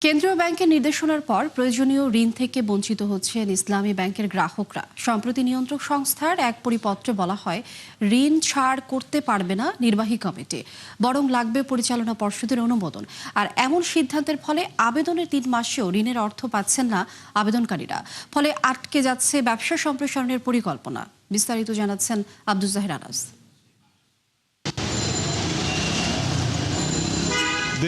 কেন্দ্রীয় ব্যাংকের নির্দেশনার পর প্রয়োজনীয় ঋণ থেকে বঞ্চিত হচ্ছেন ইসলামী ব্যাংকের গ্রাহকরা। সম্প্রতি নিয়ন্ত্রক সংস্থার এক পরিপত্রে বলা হয়, ঋণ ছাড় করতে পারবে না নির্বাহী কমিটি, বরং লাগবে পরিচালনা পর্ষদের অনুমোদন। আর এমন সিদ্ধান্তের ফলে আবেদনের ৩ মাসেও ঋণের অর্থ পাচ্ছেন না আবেদনকারীরা। ফলে আটকে যাচ্ছে ব্যবসা সম্প্রসারণের পরিকল্পনা। বিস্তারিত জানাচ্ছেন আব্দুল জাহির আনাস।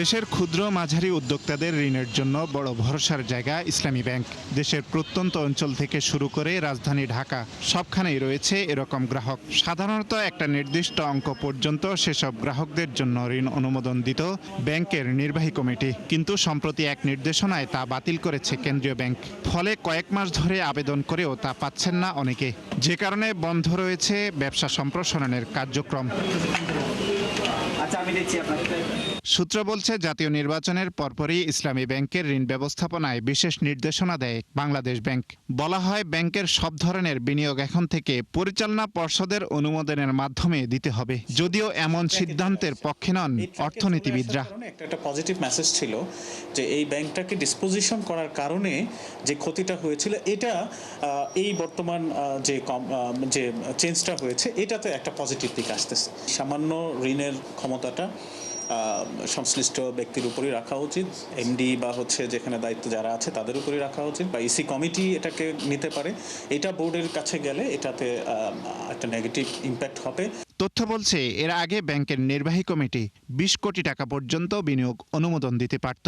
দেশের ক্ষুদ্র মাঝারি উদ্যোক্তাদের ঋণের জন্য বড় ভরসার জায়গা ইসলামী ব্যাংক। দেশের প্রত্যন্ত অঞ্চল থেকে শুরু করে রাজধানী ঢাকা সবখানেই রয়েছে এরকম গ্রাহক। সাধারণত একটা নির্দিষ্ট অঙ্ক পর্যন্ত সেসব গ্রাহকদের জন্য ঋণ অনুমোদন দিত ব্যাংকের নির্বাহী কমিটি, কিন্তু সম্প্রতি এক নির্দেশনায় তা বাতিল করেছে কেন্দ্রীয় ব্যাংক। ফলে কয়েক মাস ধরে আবেদন করেও তা পাচ্ছেন না অনেকে, যে কারণে বন্ধ রয়েছে ব্যবসা সম্প্রসারণের কার্যক্রম। সূত্র বলছে, জাতীয় নির্বাচনের পরপরই ইসলামী ব্যাংকের ঋণ ব্যবস্থাপনায় বিশেষ নির্দেশনা দেয় বাংলাদেশ ব্যাংক। বলা হয়, ব্যাংকের সব ধরনের বিনিয়োগ এখন থেকে পরিচালনা পর্ষদের অনুমোদনের মাধ্যমে দিতে হবে। যদিও এমন সিদ্ধান্তের পক্ষে নন অর্থনীতিবিদরা। একটা পজিটিভ মেসেজ ছিল যে এই ব্যাংকটাকে ডিসপোজিশন করার কারণে যে ক্ষতিটা হয়েছিল, এটা এই বর্তমান যে চেঞ্জটা হয়েছে, এটাতে একটা পজিটিভ দিক আসতেছে। সামান্য ঋণের ক্ষমতাটা সংশ্লিষ্ট ব্যক্তির উপরই রাখা উচিত, এমডি বা যেখানে দায়িত্ব যারা আছে তাদের উপরই রাখা উচিত, বা ইসি কমিটি এটাকে নিতে পারে। এটা বোর্ডের কাছে গেলে এটাতে একটা নেগেটিভ ইম্প্যাক্ট হবে। তথ্য বলছে, এর আগে ব্যাংকের নির্বাহী কমিটি ২০ কোটি টাকা পর্যন্ত বিনিয়োগ অনুমোদন দিতে পারত,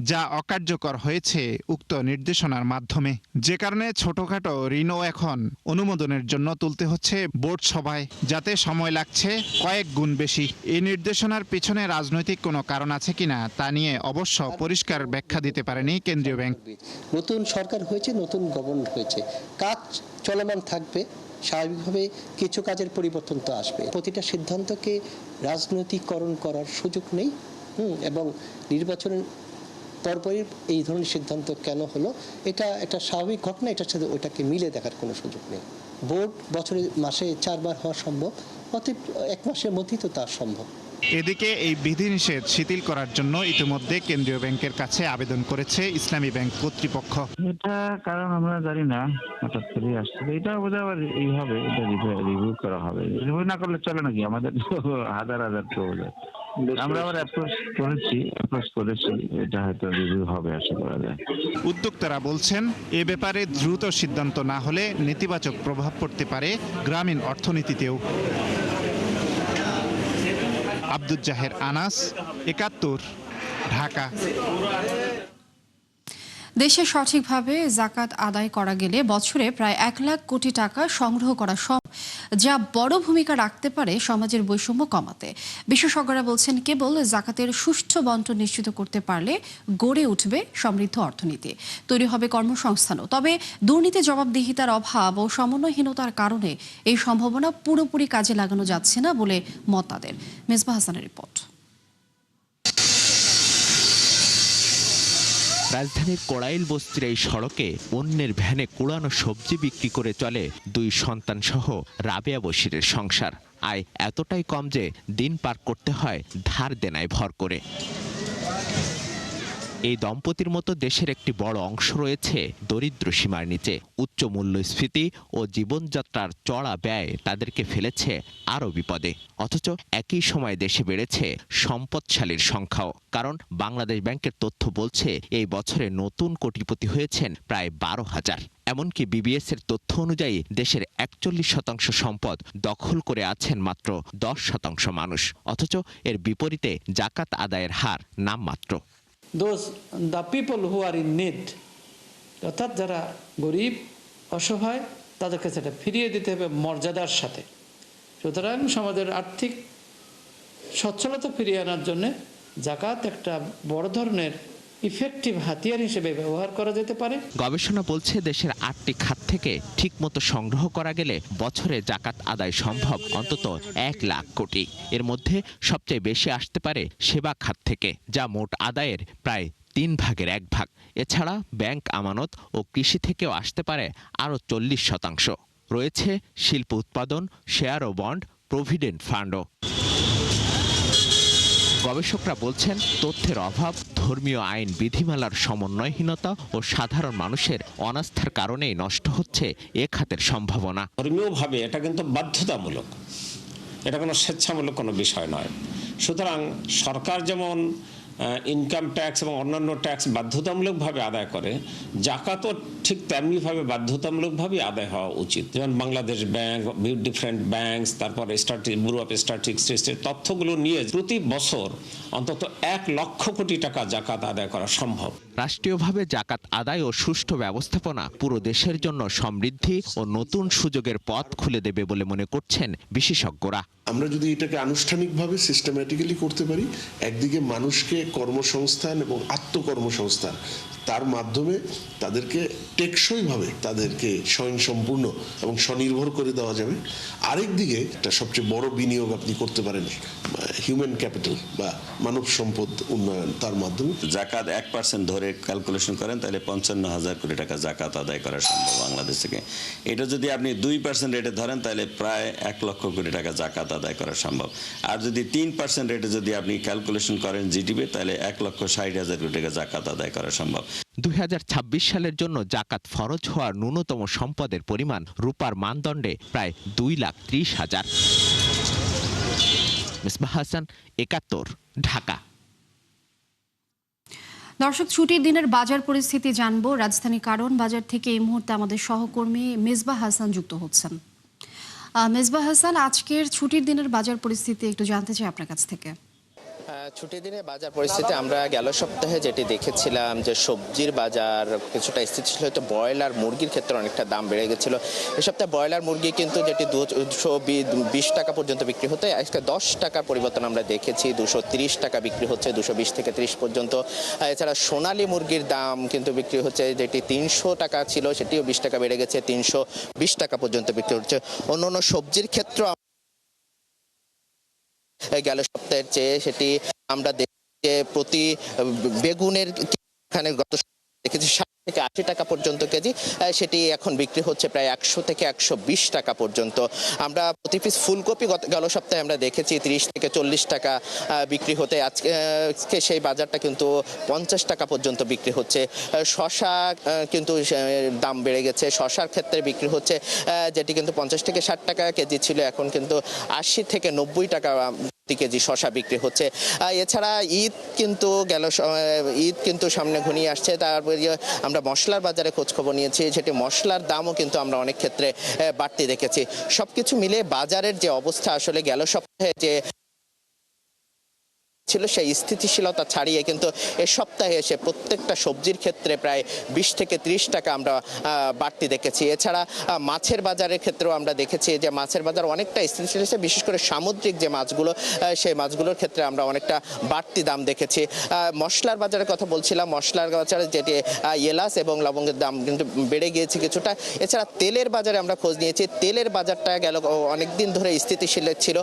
যা অকার্যকর হয়েছে উক্ত নির্দেশনার মাধ্যমে। যে কারণে ছোটখাটো ঋণও এখন অনুমোদনের জন্য তুলতে হচ্ছে বোর্ড সভায়, যাতে সময় লাগছে কয়েক গুণ বেশি। এই নির্দেশনার পিছনে রাজনৈতিক কোনো কারণ আছে কিনা তা নিয়ে অবশ্য পরিষ্কার ব্যাখ্যা দিতে পারেনি কেন্দ্রীয় ব্যাংক। নতুন সরকার হয়েছে, নতুন গভর্নমেন্ট হয়েছে, কাজ চলমান থাকবে, স্বাভাবিকভাবে কিছু কাজের পরিবর্তন তো আসবে। প্রতিটা সিদ্ধান্তকে রাজনৈতিকরণ করার সুযোগ নেই, এবং নির্বাচনের পরপরই এই ধরনের সিদ্ধান্ত কেন হলো, এটা একটা স্বাভাবিক ঘটনা, এটার সাথে ওইটাকে মিলে দেখার কোনো সুযোগ নেই। বোর্ড মাসে 4 বার হওয়া সম্ভব, অতএব 1 মাসের মধ্যেই তো তা সম্ভব। এদিকে এই বিধিনিষেধ শিথিল করার জন্য ইতিমধ্যে কেন্দ্রীয় ব্যাংকের কাছে আবেদন করেছে ইসলামী ব্যাংক কর্তৃপক্ষ। এটা কারণ আমরা জানি না, হঠাৎ করে আসছে। এটা বোধহয় আবার এইভাবে এটা রিভিউ করা হবে। রিভিউ না করলে চলে নাকি? আমাদের হাজার হাজার প্রপোজাল, আমরা আবার অ্যাপ্রোচ করেছি, এটা হয়তো রিভিউ হবে আশা করা যায়। উদ্যোক্তারা বলছেন, এ ব্যাপারে দ্রুত সিদ্ধান্ত না হলে নেতিবাচক প্রভাব পড়তে পারে গ্রামীণ অর্থনীতিতেও। আব্দুল জাহির আনাস, ৭১, ঢাকা। দেশে সঠিকভাবে যাকাত আদায় করা গেলে বছরে প্রায় ১ লাখ কোটি টাকা সংগ্রহ করা সম্ভব, যা বড় ভূমিকা রাখতে পারে সমাজের বৈষম্য কমাতে। বিশেষজ্ঞরা বলছেন, কেবল যাকাতের সুষ্ঠু বন্টন নিশ্চিত করতে পারলে গড়ে উঠবে সমৃদ্ধ অর্থনীতি, তৈরি হবে কর্মসংস্থানও। তবে দুর্নীতি, জবাবদিহিতার অভাব ও সমন্বয়হীনতার কারণে এই সম্ভাবনা পুরোপুরি কাজে লাগানো যাচ্ছে না বলে মত তাদের। মেজবা হাসানের রিপোর্ট। রাজধানীর কড়াইল বস্তির এই সড়কে অন্যের ভ্যানে কুড়ানো সবজি বিক্রি করে চলে 2 সন্তান সহ রাবেয়া বশিরের সংসার। আয় এতটাই কম যে দিন পার করতে হয় ধার দেনায় ভর করে। এই দম্পতির মতো দেশের একটি বড় অংশ রয়েছে দরিদ্র সীমার নিচে। উচ্চ মূল্যস্ফীতি ও জীবনযাত্রার চড়া ব্যয় তাদেরকে ফেলেছে আরও বিপদে। অথচ একই সময় দেশে বেড়েছে সম্পদশালীর সংখ্যাও। কারণ বাংলাদেশ ব্যাংকের তথ্য বলছে, এই বছরে নতুন কোটিপতি হয়েছেন প্রায় 12,000। এমনকি বিবিএস এর তথ্য অনুযায়ী দেশের 41% সম্পদ দখল করে আছেন মাত্র 10% মানুষ। অথচ এর বিপরীতে যাকাত আদায়ের হার নামমাত্র। the people who are in need, অর্থাৎ যারা গরিব অসহায়, তাদেরকে সেটা ফিরিয়ে দিতে হবে মর্যাদার সাথে। সুতরাং সমাজের আর্থিক সচ্ছলতা ফিরিয়ে আনার জন্য যাকাত একটা বড় ধরনের ইফেক্টিভ হাতিয়ার হিসেবে ব্যবহার করা যেতে পারে। গবেষণা বলছে, দেশের 8টি খাত থেকে ঠিকমতো সংগ্রহ করা গেলে বছরে যাকাত আদায় সম্ভব অন্তত 1 লাখ কোটি। এর মধ্যে সবচেয়ে বেশি আসতে পারে সেবা খাত থেকে, যা মোট আদায়ের প্রায় 3 ভাগের 1 ভাগ। এছাড়া ব্যাংক আমানত ও কৃষি থেকেও আসতে পারে আরও 40%। রয়েছে শিল্প উৎপাদন, শেয়ার ও বন্ড, প্রভিডেন্ট ফান্ডও। গবেষকরা বলছেন তথ্যের অভাব, ধর্মীয় আইন বিধিমালার সমন্বয়হীনতা ও সাধারণ মানুষের অনাস্থার কারণেই নষ্ট হচ্ছে এ খাতের সম্ভাবনা। ধর্মীয়ভাবে এটা কিন্তু বাধ্যতামূলক, এটা কোনো স্বেচ্ছামূলক কোনো বিষয় নয়। সুতরাং সরকার যেমন ইনকাম ট্যাক্স এবং অন্যান্য ট্যাক্স বাধ্যতামূলকভাবে আদায় করে, জাকাতও ঠিক তেমনিভাবে বাধ্যতামূলকভাবে আদায় হওয়া উচিত। যেমন বাংলাদেশ ব্যাংক, ডিফারেন্ট ব্যাংকস, তারপর ব্যুরো অফ স্ট্যাটিস্টিক্সের তথ্যগুলো নিয়ে প্রতি বছর অন্তত 1 লক্ষ কোটি টাকা জাকাত আদায় করা সম্ভব। রাষ্ট্রীয়ভাবে জাকাত আদায় ও সুষ্ঠু ব্যবস্থাপনা পুরো দেশের জন্য সমৃদ্ধি ও নতুন সুযোগের পথ খুলে দেবে বলে মনে করছেন বিশেষজ্ঞরা। আমরা যদি এটাকে আনুষ্ঠানিকভাবে সিস্টেম্যাটিক্যালি করতে পারি, একদিকে মানুষকে কর্মসংস্থান এবং আত্মকর্মসংস্থান, তার মাধ্যমে তাদেরকে টেকসইভাবে তাদেরকে স্বয়ংসম্পূর্ণ এবং স্বনির্ভর করে দেওয়া যাবে। আরেকদিকে একটা সবচেয়ে বড় বিনিয়োগ আপনি করতে পারেন হিউম্যান ক্যাপিটাল বা মানব সম্পদ উন্নয়ন, তার মাধ্যমে। জাকাত 1% ধরে ক্যালকুলেশন করেন তাহলে 55,000 কোটি টাকা জাকাত আদায় করা সম্ভব বাংলাদেশ থেকে। এটা যদি আপনি 2% রেটে ধরেন তাহলে প্রায় 1 লক্ষ কোটি টাকা জাকাত আদায় করা সম্ভব। আর যদি 3% রেটে যদি আপনি ক্যালকুলেশন করেন জিডিপি, তাহলে 1,60,000 কোটি টাকা জাকাত আদায় করা সম্ভব। 2026 সালের জন্য জাকাত ফরজ হওয়া ন্যূনতম সম্পদের পরিমাণ রূপার মানদণ্ডে প্রায় 2,30,000। মিসবাহ হাসান, 71, ঢাকা। দর্শক, ছুটির দিনের বাজার পরিস্থিতি জানবো। রাজধানী কারণ বাজার থেকে এই মুহূর্তে আমাদের সহকর্মী মিসবাহ হাসান যুক্ত হচ্ছেন। মিসবাহ হাসান, আজকের ছুটির দিনের বাজার পরিস্থিতি একটু জানতে চাই আপনার কাছ থেকে। ছুটির দিনে বাজার পরিস্থিতি আমরা গেল সপ্তাহে যেটি দেখেছিলাম যে সবজির বাজার কিছুটা স্থিতিশীল, হয়তো ব্রয়লার মুরগির ক্ষেত্রে অনেকটা দাম বেড়ে গেছিল। এই সপ্তাহে ব্রয়লার মুরগি কিন্তু যেটি 220 টাকা পর্যন্ত বিক্রি হতো, আজকে 10 টাকার পরিবর্তন আমরা দেখেছি, 230 টাকা বিক্রি হচ্ছে, 220 থেকে 30 পর্যন্ত। এছাড়া সোনালী মুরগির দাম কিন্তু বিক্রি হচ্ছে, যেটি 300 টাকা ছিল সেটিও 20 টাকা বেড়ে গেছে, 320 টাকা পর্যন্ত বিক্রি হচ্ছে। অন্য সবজির ক্ষেত্র গেল সপ্তাহের চেয়ে সেটি আমরা দেখি যে প্রতি বেগুনের এখানে গত দেখেছি 60 থেকে 80 টাকা পর্যন্ত কেজি, সেটি এখন বিক্রি হচ্ছে প্রায় 100 থেকে 120 টাকা পর্যন্ত। আমরা প্রতি পিস ফুলকপি গেল সপ্তাহে আমরা দেখেছি 30 থেকে 40 টাকা বিক্রি হতে, আজকে সেই বাজারটা কিন্তু 50 টাকা পর্যন্ত বিক্রি হচ্ছে। শসা কিন্তু দাম বেড়ে গেছে, শসার ক্ষেত্রে বিক্রি হচ্ছে যেটি কিন্তু 50 থেকে 60 টাকা কেজি ছিল, এখন কিন্তু 80 থেকে 90 টাকা কেজি শসা বিক্রি হচ্ছে। এছাড়া ঈদ কিন্তু সামনে ঘনিয়ে আসছে, তারপরে আমরা মশলার বাজারে খোঁজখবর নিয়েছি, সেটি মশলার দামও কিন্তু আমরা অনেক ক্ষেত্রে বাড়তি দেখেছি। সবকিছু মিলে বাজারের যে অবস্থা আসলে গেল সপ্তাহে যে ছিল সেই স্থিতিশীলতা ছাড়িয়ে কিন্তু এ সপ্তাহে এসে প্রত্যেকটা সবজির ক্ষেত্রে প্রায় 20 থেকে 30 টাকা আমরা বাড়তি দেখেছি। এছাড়া মাছের বাজারের ক্ষেত্রেও আমরা দেখেছি যে মাছের বাজার অনেকটা স্থিতিশীল হয়েছে, বিশেষ করে সামুদ্রিক যে মাছগুলো সেই মাছগুলোর ক্ষেত্রে আমরা অনেকটা বাড়তি দাম দেখেছি। মশলার বাজারের কথা বলছিলাম, মশলার বাজারে যেটি এলাচ এবং লবঙ্গের দাম কিন্তু বেড়ে গিয়েছে কিছুটা। এছাড়া তেলের বাজারে আমরা খোঁজ নিয়েছি, তেলের বাজারটা গেল অনেকদিন ধরে স্থিতিশীল ছিল,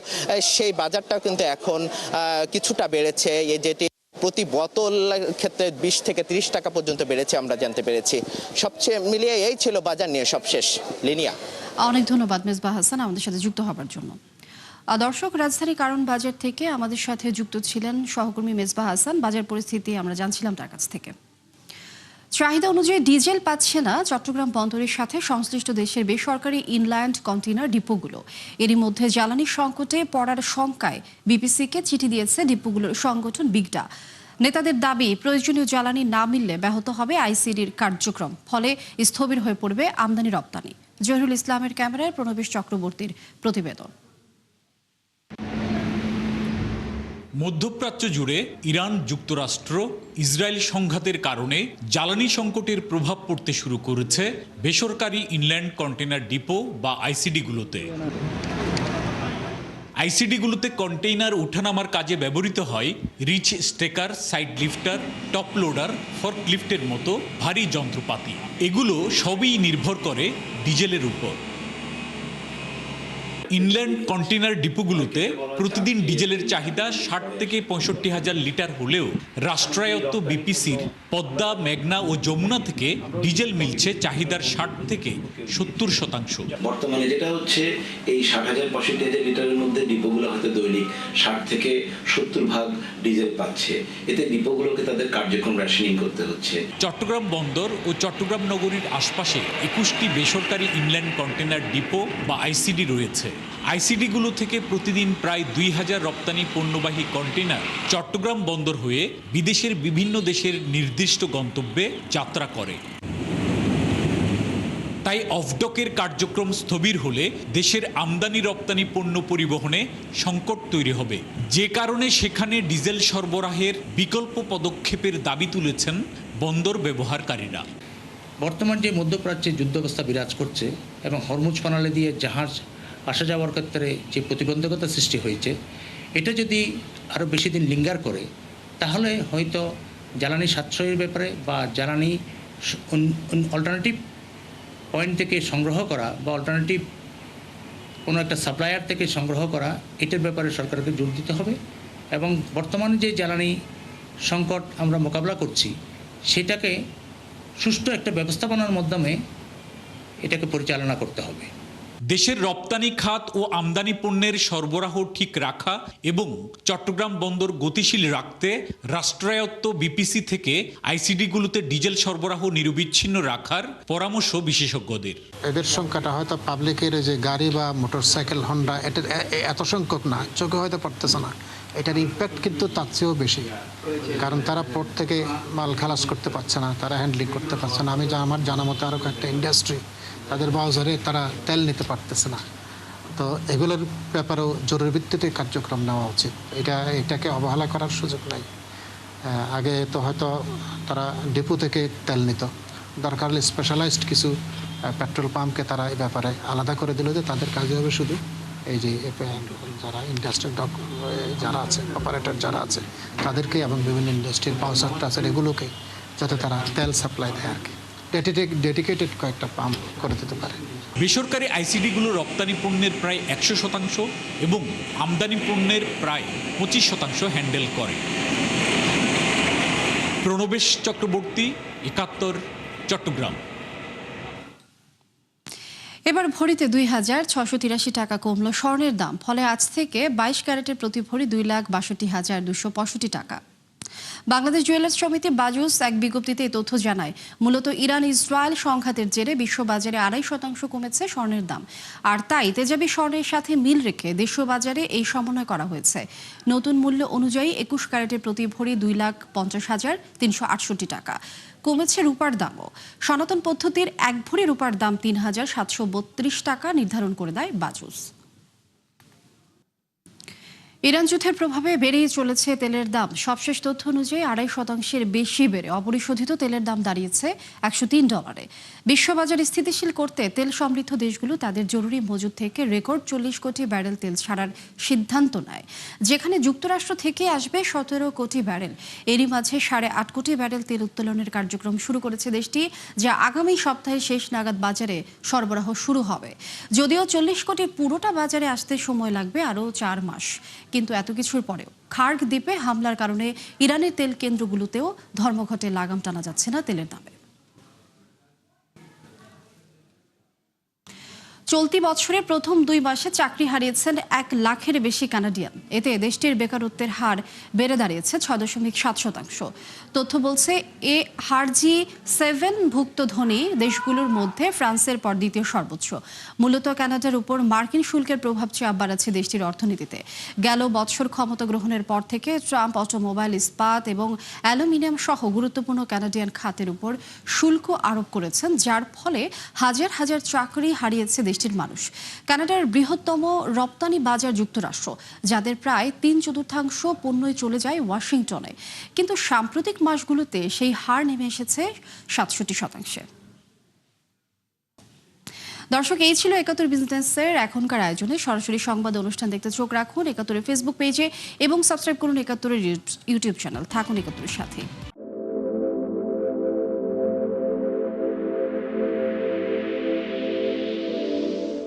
সেই বাজারটাও কিন্তু এখন কিছুটা বেড়েছে, যেটি প্রতি বোতল ক্ষেত্রে 20 থেকে 30 টাকা পর্যন্ত বেড়েছে আমরা জানতে পেরেছি। সবচেয়ে মিলিয়ে এই ছিল বাজার নিয়ে সবশেষ। লিনিয়া, অনেক ধন্যবাদ মিসবাহ হাসান আমাদের সাথে যুক্ত হবার জন্য। দর্শক, রাজধানী কারণ বাজার থেকে আমাদের সাথে যুক্ত ছিলেন সহকর্মী মিসবাহ হাসান। বাজার পরিস্থিতি আমরা জানছিলাম তার কাছ থেকে। চাহিদা অনুযায়ী ডিজেল পাচ্ছে না চট্টগ্রাম বন্দরের সাথে সংশ্লিষ্ট দেশের বেসরকারি ইনল্যান্ড কন্টেইনার ডিপোগুলো। এরই মধ্যে জ্বালানি সংকটে পড়ার শঙ্কায় বিপিসিকে চিঠি দিয়েছে ডিপোগুলোর সংগঠন বিগডা। নেতাদের দাবি, প্রয়োজনীয় জ্বালানি না মিললে ব্যাহত হবে আইসিডির কার্যক্রম, ফলে স্থবির হয়ে পড়বে আমদানি রপ্তানি। জহিরুল ইসলামের ক্যামেরায় প্রণবেশ চক্রবর্তীর প্রতিবেদন। মধ্যপ্রাচ্য জুড়ে ইরান, যুক্তরাষ্ট্র, ইসরায়েল সংঘাতের কারণে জ্বালানি সংকটের প্রভাব পড়তে শুরু করেছে বেসরকারি ইনল্যান্ড কন্টেইনার ডিপো বা আইসিডিগুলোতে। আইসিডিগুলোতে কন্টেইনার ওঠানামার কাজে ব্যবহৃত হয় রিচ স্টেকার, সাইড লিফটার, টপ লোডার, ফর্কলিফটের মতো ভারী যন্ত্রপাতি। এগুলো সবই নির্ভর করে ডিজেলের উপর। ইনল্যান্ড কন্টেনার ডিপোগুলোতে প্রতিদিন ডিজেলের চাহিদা 60 থেকে 65 হাজার লিটার হলেও রাষ্ট্রায়ত্ত বিপিসির পদ্মা, মেঘনা ও যমুনা থেকে ডিজেল মিলছে চাহিদার 60 থেকে 70%। বর্তমানে যেটা হচ্ছে এই 60,000-65,000 লিটারের মধ্যে ডিপোগুলো হয়তো দৈনিক 60 থেকে 70 ভাগ ডিজেল পাচ্ছে। এতে ডিপোগুলোকে তাদের কার্যক্রম রেশনিং করতে হচ্ছে। চট্টগ্রাম বন্দর ও চট্টগ্রাম নগরীর আশপাশে 21টি বেসরকারি ইনল্যান্ড কন্টেনার ডিপো বা আইসিডি রয়েছে। আইসিডিগুলো থেকে প্রতিদিন প্রায় 2000 রপ্তানি পণ্যবাহী কন্টেনার চট্টগ্রাম বন্দর হয়ে বিদেশের বিভিন্ন দেশের নির্দিষ্ট গন্তব্যে যাত্রা করে। তাই অফডকের কার্যক্রম স্থবির হলে দেশের আমদানি রপ্তানি পণ্য পরিবহনে সংকট তৈরি হবে, যে কারণে সেখানে ডিজেল সরবরাহের বিকল্প পদক্ষেপের দাবি তুলেছেন বন্দর ব্যবহারকারীরা। বর্তমান যে মধ্যপ্রাচ্যে যুদ্ধাবস্থা বিরাজ করছে এবং হরমুজ প্রণালী দিয়ে জাহাজ আসা যাওয়ার ক্ষেত্রে যে প্রতিবন্ধকতা সৃষ্টি হয়েছে, এটা যদি আরও বেশি দিন লিঙ্গার করে তাহলে হয়তো জ্বালানি সাশ্রয়ের ব্যাপারে বা জ্বালানি অল্টারনেটিভ পয়েন্ট থেকে সংগ্রহ করা বা অল্টারনেটিভ কোনো একটা সাপ্লায়ার থেকে সংগ্রহ করা, এটার ব্যাপারে সরকারকে জোর দিতে হবে এবং বর্তমানে যে জ্বালানি সংকট আমরা মোকাবিলা করছি সেটাকে সুষ্ঠু একটা ব্যবস্থাপনার মাধ্যমে এটাকে পরিচালনা করতে হবে। দেশের রপ্তানি খাত ও আমদানি পণ্যের সরবরাহ ঠিক রাখা এবং চট্টগ্রাম বন্দর গতিশীল রাখতে রাষ্ট্রায়ত্ত বিপিসি থেকে আইসিডিগুলোতে ডিজেল সরবরাহ নিরবিচ্ছিন্ন রাখার পরামর্শ বিশেষজ্ঞদের। এদের সংখ্যাটা হয়তো পাবলিকের যে গাড়ি বা মোটরসাইকেল, হন্ডা, এটা এত সংখ্যক না, চোখে হয়তো পড়তেছে না। এটার ইম্প্যাক্ট কিন্তু তার চেয়েও বেশি, কারণ তারা পোর্ট থেকে মাল খালাস করতে পারছে না, তারা হ্যান্ডলিং করতে পারছে না। আমার জানা মতো আরও একটা ইন্ডাস্ট্রি তাদের বাজারে তারা তেল নিতে পারতেছে না। তো এগুলোর ব্যাপারেও জরুরি ভিত্তিতে কার্যক্রম নেওয়া উচিত। এটাকে অবহেলা করার সুযোগ নাই। আগে তো হয়তো তারা ডিপো থেকে তেল নিত, দরকার হলে স্পেশালাইজড কিছু পেট্রোল পাম্পকে তারা এই ব্যাপারে আলাদা করে দিল, যে তাদের কাজে হবে শুধু এই যে যারা ইন্ডাস্ট্রিয়াল যারা আছে, অপারেটর যারা আছে তাদেরকে এবং বিভিন্ন ইন্ডাস্ট্রির পাউসার টাচার এগুলোকে যাতে তারা তেল সাপ্লাই দেয় আর কি, ডেডিকেটেড কয়েকটা পাম্প করে দিতে পারে। বেসরকারি আইসিডিগুলো রপ্তানি পণ্যের প্রায় 100% এবং আমদানি পণ্যের প্রায় 25% হ্যান্ডেল করে। প্রণবেশ চক্রবর্তী, 71, চট্টগ্রাম। এবার ভরিতে 2,683 টাকা কমল স্বর্ণের দাম। ফলে আজ থেকে 22 ক্যারেটের প্রতি ভরি 2,62,265 টাকা। বাংলাদেশ জুয়েলার্স সমিতি বাজুস এক বিজ্ঞপ্তিতে এই তথ্য জানায়। মূলত ইরান ইসরায়েল সংঘাতের জেরে বিশ্ববাজারে 2.5% কমেছে স্বর্ণের দাম, আর তাই তেজাবি স্বর্ণের সাথে মিল রেখে দেশীয় বাজারে এই সমন্বয় করা হয়েছে। নতুন মূল্য অনুযায়ী 21 ক্যারেটের প্রতি ভরি 2,50,368 টাকা। কমেছে রূপার দামও। সনাতন পদ্ধতির 1 ভরি রূপার দাম 3,732 টাকা নির্ধারণ করে দেয় বাজুস। ইরান যুদ্ধের প্রভাবে বেড়েই চলেছে তেলের দাম। সবশেষ তথ্য অনুযায়ী 2.5% বেশি বেড়ে অপরিশোধিত তেলের দাম দাঁড়িয়েছে $103। বিশ্ববাজার স্থিতিশীল করতে তেল সমৃদ্ধ দেশগুলো তাদের জরুরি মজুদ থেকে রেকর্ড 40 কোটি ব্যারেল তেল ছাড়ার সিদ্ধান্ত নেয়, যেখানে যুক্তরাষ্ট্র থেকে আসবে 17 কোটি ব্যারেল। এরই মাঝে 8.5 কোটি ব্যারেল তেল উত্তোলনের কার্যক্রম শুরু করেছে দেশটি, যা আগামী সপ্তাহের শেষ নাগাদ বাজারে সরবরাহ শুরু হবে। যদিও 40 কোটি পুরোটা বাজারে আসতে সময় লাগবে আরও 4 মাস। কিন্তু এত কিছুর পরেও খার্গ দ্বীপে হামলার কারণে ইরানের তেল কেন্দ্রগুলোতেও ধর্মঘটে লাগাম টানা যাচ্ছে না তেলের দামে। চলতি বছরে প্রথম 2 মাসে চাকরি হারিয়েছেন 1 লাখের বেশি কানাডিয়ান। এতে দেশটির বেকারত্বের হার বেড়ে দাঁড়িয়েছে 6.7%। তথ্য বলছে এ হার G7 ভুক্ত ধনী দেশগুলোর মধ্যে ফ্রান্সের পর দ্বিতীয় সর্বোচ্চ। মূলত কানাডার উপর মার্কিন শুল্কের প্রভাব চাপ বাড়াচ্ছে দেশটির অর্থনীতিতে। গেল বছর ক্ষমতা গ্রহণের পর থেকে ট্রাম্প অটোমোবাইল, ইস্পাত এবং অ্যালুমিনিয়াম সহ গুরুত্বপূর্ণ কানাডিয়ান খাতের উপর শুল্ক আরোপ করেছেন, যার ফলে হাজার হাজার চাকরি হারিয়েছে দেশটির মানুষ। কানাডার বৃহত্তম রপ্তানি বাজার যুক্তরাষ্ট্র, যাদের প্রায় 3/4 পণ্যই চলে যায় ওয়াশিংটনে। কিন্তু সাম্প্রতিক মাসগুলোতে সেই হার নেমে এসেছে 67%। দর্শক, এই ছিল 71 বিজনেসের এখনকার আয়োজনে। সরাসরি সংবাদ অনুষ্ঠান দেখতে চোখ রাখুন 71 ফেসবুক পেজে এবং সাবস্ক্রাইব করুন 71 ইউটিউব চ্যানেল। থাকুন 71 সাথে।